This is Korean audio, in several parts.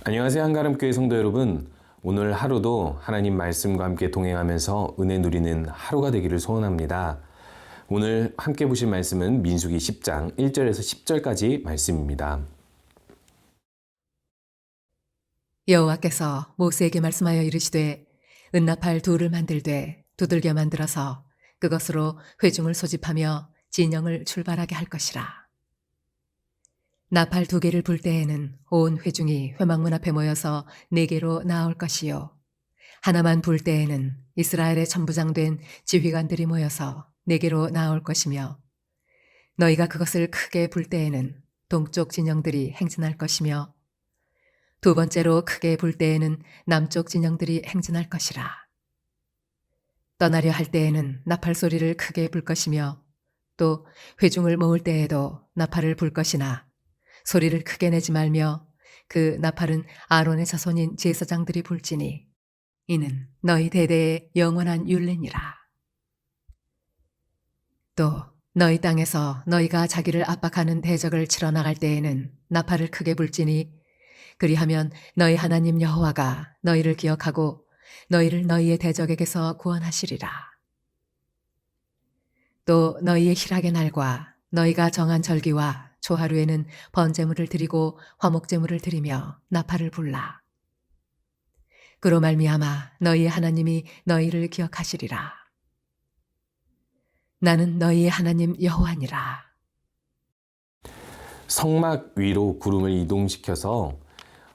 안녕하세요. 한가람교회 성도 여러분. 오늘 하루도 하나님 말씀과 함께 동행하면서 은혜 누리는 하루가 되기를 소원합니다. 오늘 함께 보실 말씀은 민수기 10장 1절에서 10절까지 말씀입니다. 여호와께서 모세에게 말씀하여 이르시되 은나팔 둘을 만들되 두들겨 만들어서 그것으로 회중을 소집하며 진영을 출발하게 할 것이라. 나팔 두 개를 불 때에는 온 회중이 회막문 앞에 모여서 네 개로 나올 것이요 하나만 불 때에는 이스라엘의 천부장된 지휘관들이 모여서 네 개로 나올 것이며 너희가 그것을 크게 불 때에는 동쪽 진영들이 행진할 것이며 두 번째로 크게 불 때에는 남쪽 진영들이 행진할 것이라. 떠나려 할 때에는 나팔 소리를 크게 불 것이며 또 회중을 모을 때에도 나팔을 불 것이나 소리를 크게 내지 말며 그 나팔은 아론의 자손인 제사장들이 불지니 이는 너희 대대의 영원한 율례니라. 또 너희 땅에서 너희가 자기를 압박하는 대적을 치러 나갈 때에는 나팔을 크게 불지니 그리하면 너희 하나님 여호와가 너희를 기억하고 너희를 너희의 대적에게서 구원하시리라. 또 너희의 희락의 날과 너희가 정한 절기와 초하루에는 번제물을 드리고 화목제물을 드리며 나팔을 불라. 그로 말미암아 너희의 하나님이 너희를 기억하시리라. 나는 너희의 하나님 여호와니라. 성막 위로 구름을 이동시켜서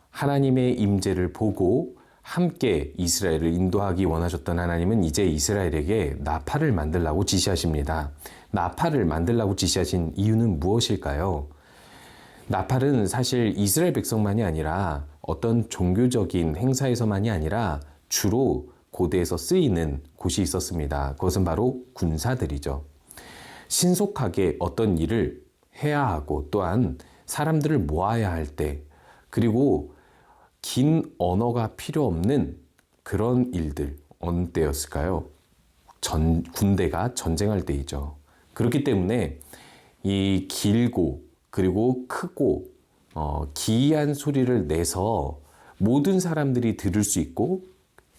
하나님의 임재를 보고 함께 이스라엘을 인도하기 원하셨던 하나님은 이제 이스라엘에게 나팔을 만들라고 지시하십니다. 나팔을 만들라고 지시하신 이유는 무엇일까요? 나팔은 사실 이스라엘 백성만이 아니라 어떤 종교적인 행사에서만이 아니라 주로 고대에서 쓰이는 곳이 있었습니다. 그것은 바로 군사들이죠. 신속하게 어떤 일을 해야 하고 또한 사람들을 모아야 할 때 그리고 긴 언어가 필요 없는 그런 일들, 어느 때였을까요? 군대가 전쟁할 때이죠. 그렇기 때문에 이 길고 그리고 크고 기이한 소리를 내서 모든 사람들이 들을 수 있고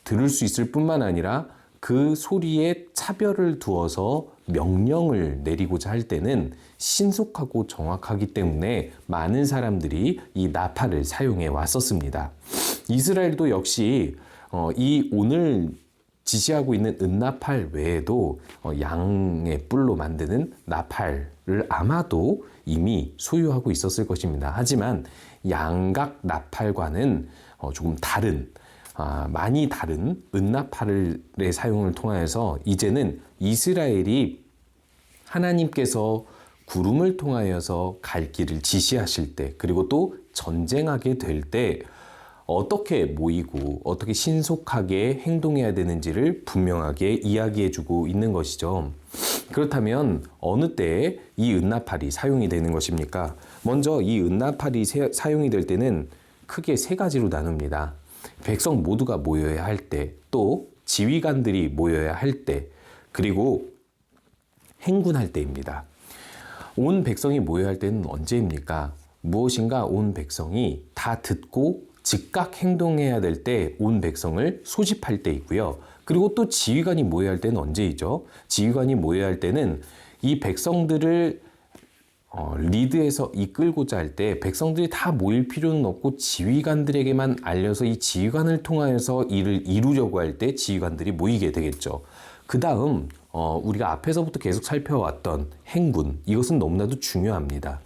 들을 수 있을 뿐만 아니라 그 소리에 차별을 두어서 명령을 내리고자 할 때는 신속하고 정확하기 때문에 많은 사람들이 이 나팔을 사용해 왔었습니다. 이스라엘도 역시 이 오늘 지시하고 있는 은나팔 외에도 양의 뿔로 만드는 나팔을 아마도 이미 소유하고 있었을 것입니다. 하지만 양각 나팔과는 조금 다른 많이 다른 은나팔의 사용을 통하여서 이제는 이스라엘이 하나님께서 구름을 통하여서 갈 길을 지시하실 때 그리고 또 전쟁하게 될 때 어떻게 모이고 어떻게 신속하게 행동해야 되는지를 분명하게 이야기해주고 있는 것이죠. 그렇다면 어느 때에 이 은나팔이 사용이 되는 것입니까? 먼저 이 은나팔이 사용이 될 때는 크게 세 가지로 나눕니다. 백성 모두가 모여야 할 때, 또 지휘관들이 모여야 할 때, 그리고 행군할 때입니다. 온 백성이 모여야 할 때는 언제입니까? 무엇인가 온 백성이 다 듣고 즉각 행동해야 될 때 온 백성을 소집할 때이고요. 그리고 또 지휘관이 모여야 할 때는 언제이죠? 지휘관이 모여야 할 때는 이 백성들을 리드해서 이끌고자 할 때 백성들이 다 모일 필요는 없고 지휘관들에게만 알려서 이 지휘관을 통하여서 일을 이루려고 할 때 지휘관들이 모이게 되겠죠. 그 다음 우리가 앞에서부터 계속 살펴왔던 행군, 이것은 너무나도 중요합니다.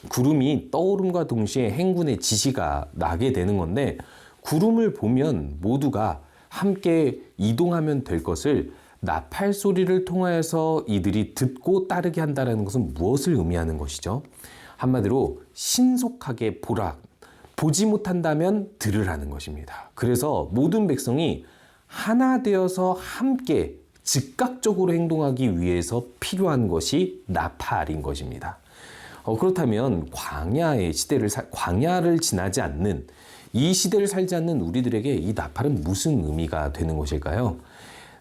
구름이 떠오름과 동시에 행군의 지시가 나게 되는 건데 구름을 보면 모두가 함께 이동하면 될 것을 나팔 소리를 통하여서 이들이 듣고 따르게 한다는 것은 무엇을 의미하는 것이죠? 한마디로 신속하게 보라. 보지 못한다면 들으라는 것입니다. 그래서 모든 백성이 하나 되어서 함께 즉각적으로 행동하기 위해서 필요한 것이 나팔인 것입니다. 그렇다면 광야를 지나지 않는 이 시대를 살지 않는 우리들에게 이 나팔은 무슨 의미가 되는 것일까요?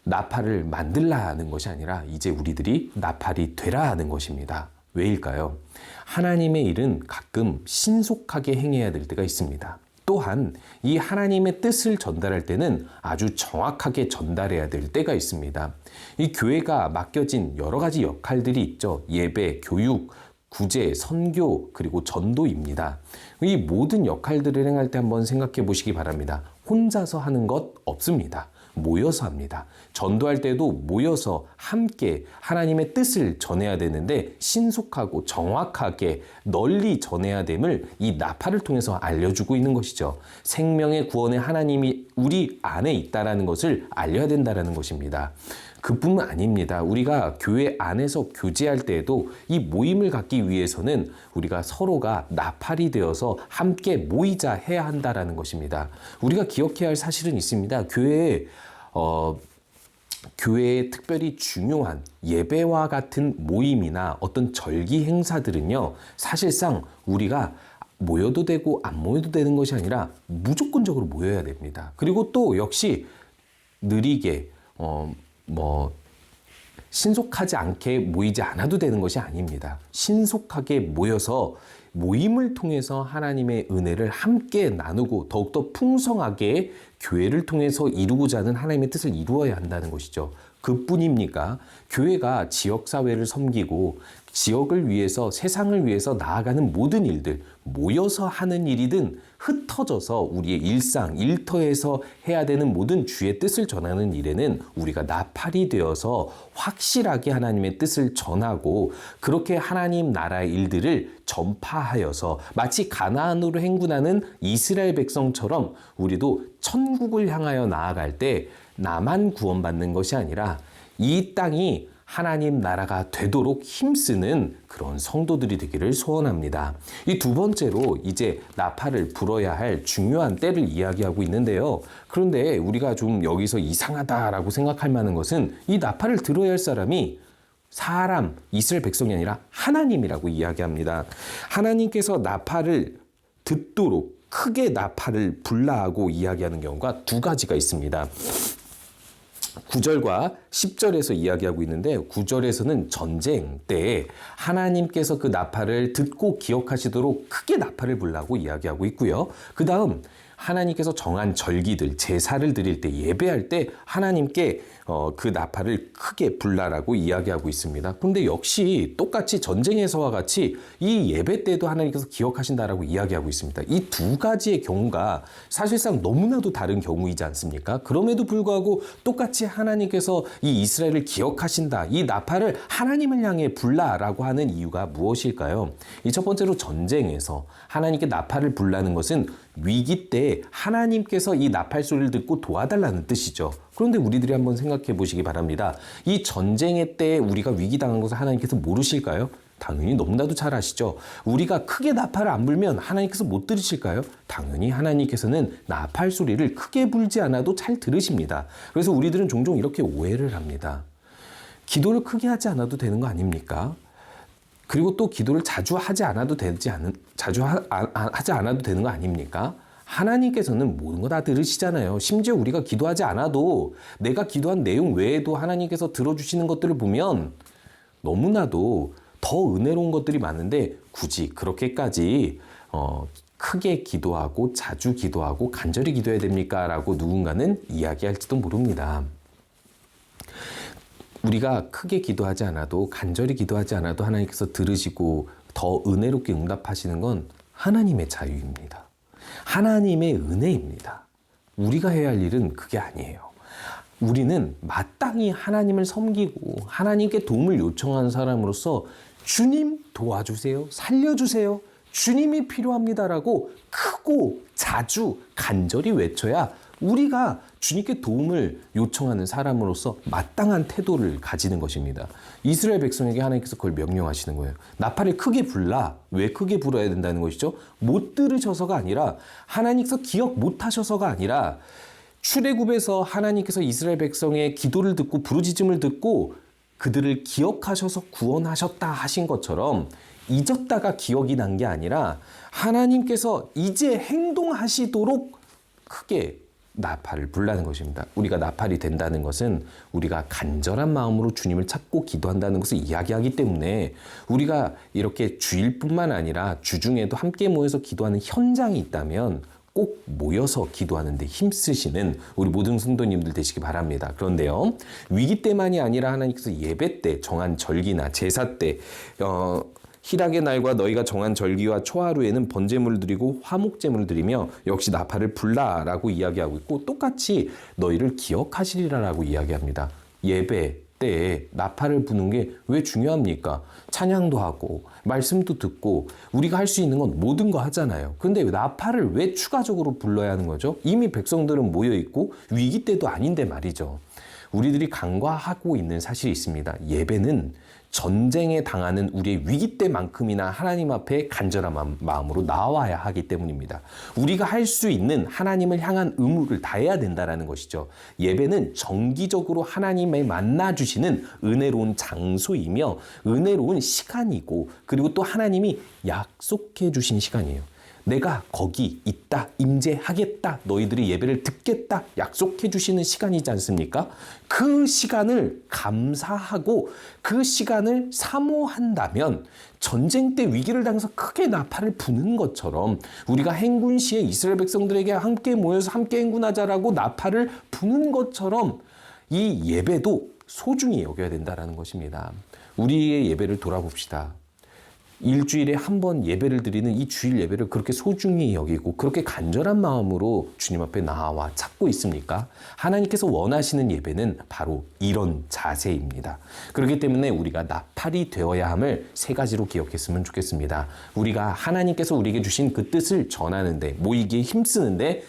나팔을 만들라는 것이 아니라 이제 우리들이 나팔이 되라 하는 것입니다. 왜일까요? 하나님의 일은 가끔 신속하게 행해야 될 때가 있습니다. 또한 이 하나님의 뜻을 전달할 때는 아주 정확하게 전달해야 될 때가 있습니다. 이 교회가 맡겨진 여러 가지 역할들이 있죠. 예배, 교육, 구제, 선교, 그리고 전도입니다. 이 모든 역할들을 행할 때 한번 생각해 보시기 바랍니다. 혼자서 하는 것 없습니다. 모여서 합니다. 전도할 때도 모여서 함께 하나님의 뜻을 전해야 되는데 신속하고 정확하게 널리 전해야 됨을 이 나팔을 통해서 알려주고 있는 것이죠. 생명의 구원의 하나님이 우리 안에 있다는 것을 알려야 된다는 것입니다. 그뿐만 아닙니다. 우리가 교회 안에서 교제할 때에도 이 모임을 갖기 위해서는 우리가 서로가 나팔이 되어서 함께 모이자 해야 한다는 것입니다. 우리가 기억해야 할 사실은 있습니다. 교회에 특별히 중요한 예배와 같은 모임이나 어떤 절기 행사들은요, 사실상 우리가 모여도 되고 안 모여도 되는 것이 아니라 무조건적으로 모여야 됩니다. 그리고 또 역시 느리게 신속하지 않게 모이지 않아도 되는 것이 아닙니다. 신속하게 모여서 모임을 통해서 하나님의 은혜를 함께 나누고 더욱더 풍성하게 교회를 통해서 이루고자 하는 하나님의 뜻을 이루어야 한다는 것이죠. 그뿐입니까? 교회가 지역사회를 섬기고 지역을 위해서, 세상을 위해서 나아가는 모든 일들, 모여서 하는 일이든 흩어져서 우리의 일상, 일터에서 해야 되는 모든 주의 뜻을 전하는 일에는 우리가 나팔이 되어서 확실하게 하나님의 뜻을 전하고 그렇게 하나님 나라의 일들을 전파하여서 마치 가나안으로 행군하는 이스라엘 백성처럼 우리도 천국을 향하여 나아갈 때 나만 구원받는 것이 아니라 이 땅이 하나님 나라가 되도록 힘쓰는 그런 성도들이 되기를 소원합니다. 이 두 번째로 이제 나팔을 불어야 할 중요한 때를 이야기하고 있는데요. 그런데 우리가 좀 여기서 이상하다라고 생각할 만한 것은 이 나팔을 들어야 할 사람이 사람, 이스라엘 백성이 아니라 하나님이라고 이야기합니다. 하나님께서 나팔을 듣도록 크게 나팔을 불라 하고 이야기하는 경우가 두 가지가 있습니다. 9절과 10절에서 이야기하고 있는데 9절에서는 전쟁 때에 하나님께서 그 나팔을 듣고 기억하시도록 크게 나팔을 불라고 이야기하고 있고요. 그 다음 하나님께서 정한 절기들, 제사를 드릴 때, 예배할 때 하나님께 그 나팔을 크게 불라라고 이야기하고 있습니다. 그런데 역시 똑같이 전쟁에서와 같이 이 예배 때도 하나님께서 기억하신다라고 이야기하고 있습니다. 이 두 가지의 경우가 사실상 너무나도 다른 경우이지 않습니까? 그럼에도 불구하고 똑같이 하나님께서 이 이스라엘을 기억하신다, 이 나팔을 하나님을 향해 불라라고 하는 이유가 무엇일까요? 이 첫 번째로 전쟁에서 하나님께 나팔을 불라는 것은 위기 때 하나님께서 이 나팔 소리를 듣고 도와달라는 뜻이죠. 그런데 우리들이 한번 생각해 보시기 바랍니다. 이 전쟁의 때 우리가 위기당한 것을 하나님께서 모르실까요? 당연히 너무나도 잘 아시죠. 우리가 크게 나팔을 안 불면 하나님께서 못 들으실까요? 당연히 하나님께서는 나팔 소리를 크게 불지 않아도 잘 들으십니다. 그래서 우리들은 종종 이렇게 오해를 합니다. 기도를 크게 하지 않아도 되는 거 아닙니까? 그리고 또 기도를 자주 하지 않아도 하지 않아도 되는 거 아닙니까? 하나님께서는 모든 거 다 들으시잖아요. 심지어 우리가 기도하지 않아도 내가 기도한 내용 외에도 하나님께서 들어주시는 것들을 보면 너무나도 더 은혜로운 것들이 많은데 굳이 그렇게까지 크게 기도하고 자주 기도하고 간절히 기도해야 됩니까? 라고 누군가는 이야기할지도 모릅니다. 우리가 크게 기도하지 않아도 간절히 기도하지 않아도 하나님께서 들으시고 더 은혜롭게 응답하시는 건 하나님의 자유입니다. 하나님의 은혜입니다. 우리가 해야 할 일은 그게 아니에요. 우리는 마땅히 하나님을 섬기고 하나님께 도움을 요청하는 사람으로서 주님 도와주세요, 살려주세요, 주님이 필요합니다라고 크고 자주 간절히 외쳐야 우리가 주님께 도움을 요청하는 사람으로서 마땅한 태도를 가지는 것입니다. 이스라엘 백성에게 하나님께서 그걸 명령하시는 거예요. 나팔을 크게 불라. 왜 크게 불어야 된다는 것이죠? 못 들으셔서가 아니라 하나님께서 기억 못 하셔서가 아니라 출애굽에서 하나님께서 이스라엘 백성의 기도를 듣고 부르짖음을 듣고 그들을 기억하셔서 구원하셨다 하신 것처럼 잊었다가 기억이 난 게 아니라 하나님께서 이제 행동하시도록 크게 나팔을 불라는 것입니다. 우리가 나팔이 된다는 것은 우리가 간절한 마음으로 주님을 찾고 기도한다는 것을 이야기하기 때문에 우리가 이렇게 주일뿐만 아니라 주중에도 함께 모여서 기도하는 현장이 있다면 꼭 모여서 기도하는데 힘쓰시는 우리 모든 성도님들 되시기 바랍니다. 그런데요, 위기 때만이 아니라 하나님께서 예배 때 정한 절기나 제사 때 희락의 날과 너희가 정한 절기와 초하루에는 번제물을 드리고 화목제물을 드리며 역시 나팔을 불라라고 이야기하고 있고, 똑같이 너희를 기억하시리라라고 이야기합니다. 예배 때에 나팔을 부는 게 왜 중요합니까? 찬양도 하고 말씀도 듣고 우리가 할 수 있는 건 모든 거 하잖아요. 근데 나팔을 왜 추가적으로 불러야 하는 거죠? 이미 백성들은 모여 있고 위기 때도 아닌데 말이죠. 우리들이 간과하고 있는 사실이 있습니다. 예배는 전쟁에 당하는 우리의 위기 때만큼이나 하나님 앞에 간절한 마음으로 나와야 하기 때문입니다. 우리가 할 수 있는 하나님을 향한 의무를 다해야 된다는 것이죠. 예배는 정기적으로 하나님을 만나주시는 은혜로운 장소이며 은혜로운 시간이고, 그리고 또 하나님이 약속해 주신 시간이에요. 내가 거기 있다, 임재하겠다, 너희들이 예배를 듣겠다 약속해 주시는 시간이지 않습니까? 그 시간을 감사하고 그 시간을 사모한다면 전쟁 때 위기를 당해서 크게 나팔을 부는 것처럼 우리가 행군 시에 이스라엘 백성들에게 함께 모여서 함께 행군하자라고 나팔을 부는 것처럼 이 예배도 소중히 여겨야 된다는 것입니다. 우리의 예배를 돌아봅시다. 일주일에 한 번 예배를 드리는 이 주일 예배를 그렇게 소중히 여기고 그렇게 간절한 마음으로 주님 앞에 나와 찾고 있습니까? 하나님께서 원하시는 예배는 바로 이런 자세입니다. 그렇기 때문에 우리가 나팔이 되어야 함을 세 가지로 기억했으면 좋겠습니다. 우리가 하나님께서 우리에게 주신 그 뜻을 전하는데, 모이기에 힘쓰는데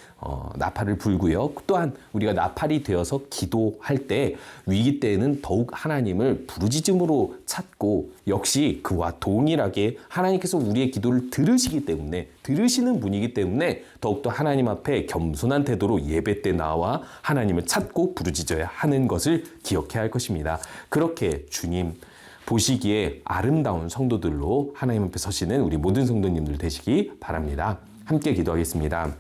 나팔을 불고요. 또한 우리가 나팔이 되어서 기도할 때, 위기 때에는 더욱 하나님을 부르짖음으로 찾고, 역시 그와 동일하게 하나님께서 우리의 기도를 들으시기 때문에, 들으시는 분이기 때문에 더욱더 하나님 앞에 겸손한 태도로 예배 때 나와 하나님을 찾고 부르짖어야 하는 것을 기억해야 할 것입니다. 그렇게 주님 보시기에 아름다운 성도들로 하나님 앞에 서시는 우리 모든 성도님들 되시기 바랍니다. 함께 기도하겠습니다.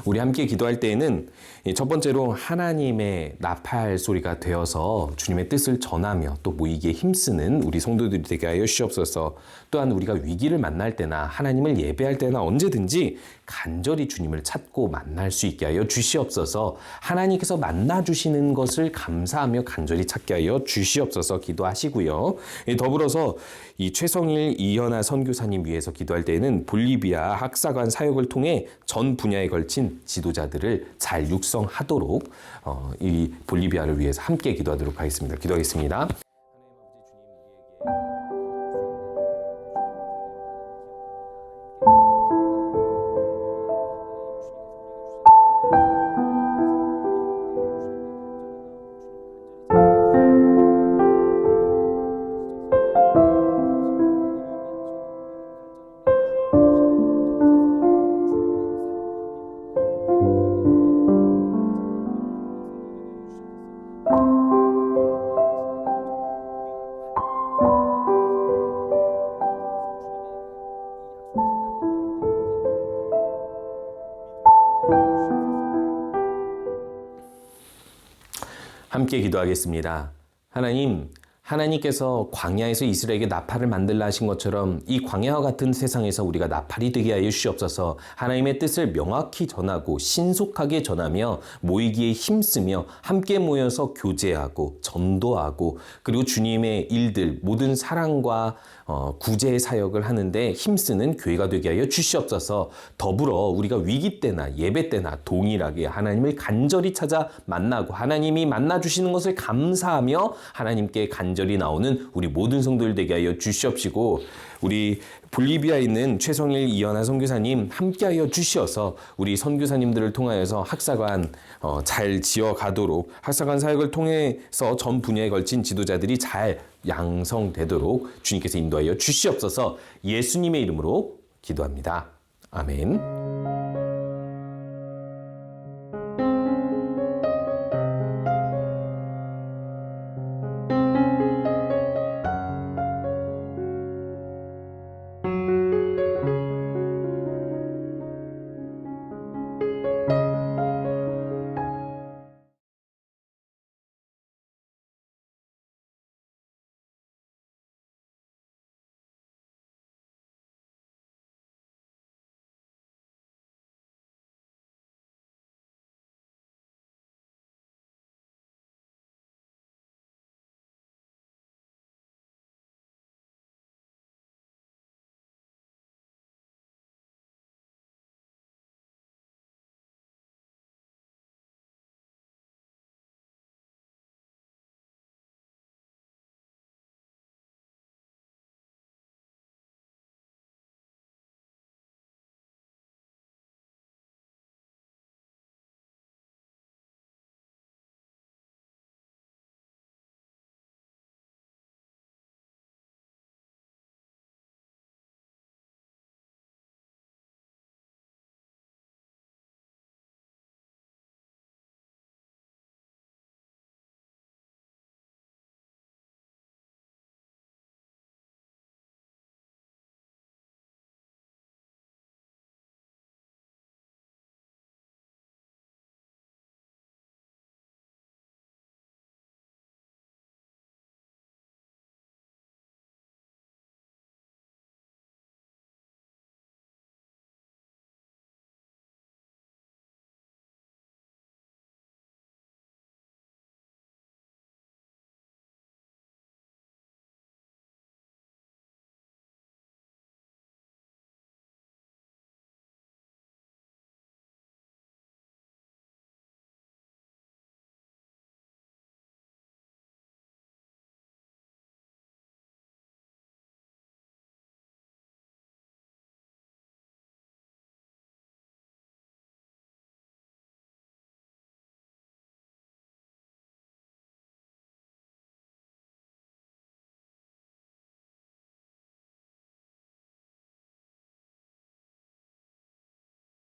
우리 함께 기도할 때에는 첫 번째로 하나님의 나팔 소리가 되어서 주님의 뜻을 전하며 또 모이기에 힘쓰는 우리 성도들이 되게 하여 주시옵소서. 또한 우리가 위기를 만날 때나 하나님을 예배할 때나 언제든지 간절히 주님을 찾고 만날 수 있게 하여 주시옵소서. 하나님께서 만나주시는 것을 감사하며 간절히 찾게 하여 주시옵소서 기도하시고요. 더불어서 이 최성일 이현아 선교사님 위해서 기도할 때에는 볼리비아 학사관 사역을 통해 전 분야에 걸친 지도자들을 잘 육성하도록 이 볼리비아를 위해서 함께 기도하도록 하겠습니다. 기도하겠습니다. 함께 기도하겠습니다. 하나님께서 광야에서 이스라엘에게 나팔을 만들라 하신 것처럼 이 광야와 같은 세상에서 우리가 나팔이 되게 하여 주시옵소서. 하나님의 뜻을 명확히 전하고 신속하게 전하며 모이기에 힘쓰며 함께 모여서 교제하고 전도하고, 그리고 주님의 일들, 모든 사랑과 구제 사역을 하는데 힘쓰는 교회가 되게 하여 주시옵소서. 더불어 우리가 위기 때나 예배 때나 동일하게 하나님을 간절히 찾아 만나고 하나님이 만나주시는 것을 감사하며 하나님께 간절히 나오는 우리 모든 성도들 되게 하여 주시옵시고, 우리 볼리비아에 있는 최성일 이현아 선교사님 함께하여 주시어서 우리 선교사님들을 통하여서 학사관 잘 지어가도록, 학사관 사역을 통해서 전 분야에 걸친 지도자들이 잘 양성되도록 주님께서 인도하여 주시옵소서. 예수님의 이름으로 기도합니다. 아멘.